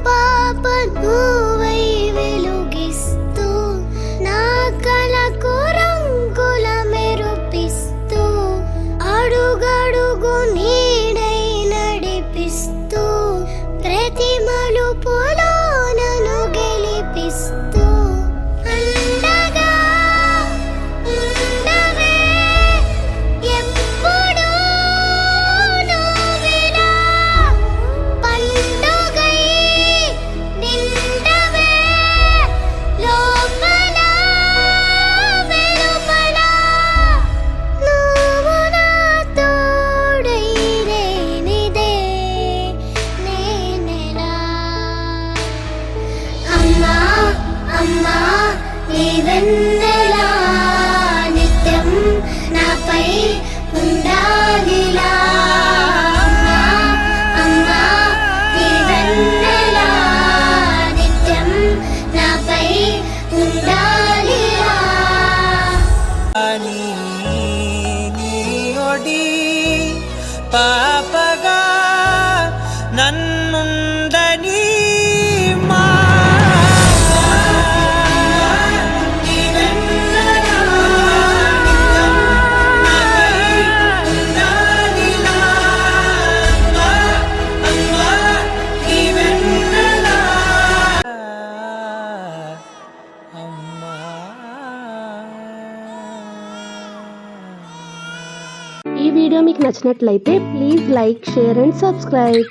పాప నువ్వై వెలుగిస్తూ నా కలకు రంగుల మెరుపిస్తూ అడుగడుగు నీడై నడిపిస్తూ ప్రతి మలుపులో నన్ను గెలిపిస్తూ అండగా ఉండవే ఎప్పుడూ నువ్విలా పండుగై నిండవే లోపల వెలుపల నువ్వు నా తోడై లేనిదే నేనెలా అమ్మా అమ్మా నీ వెన్నెలా నిత్యం నాపై ఉండాలిలా అమ్మా అమ్మా నీ వెన్నెలా నిత్యం నాపై ఉండాలిలా ఒడి పాపగా నన్నుందని ఈ వీడియో మీకు నచ్చినట్లయితే please like, share and subscribe.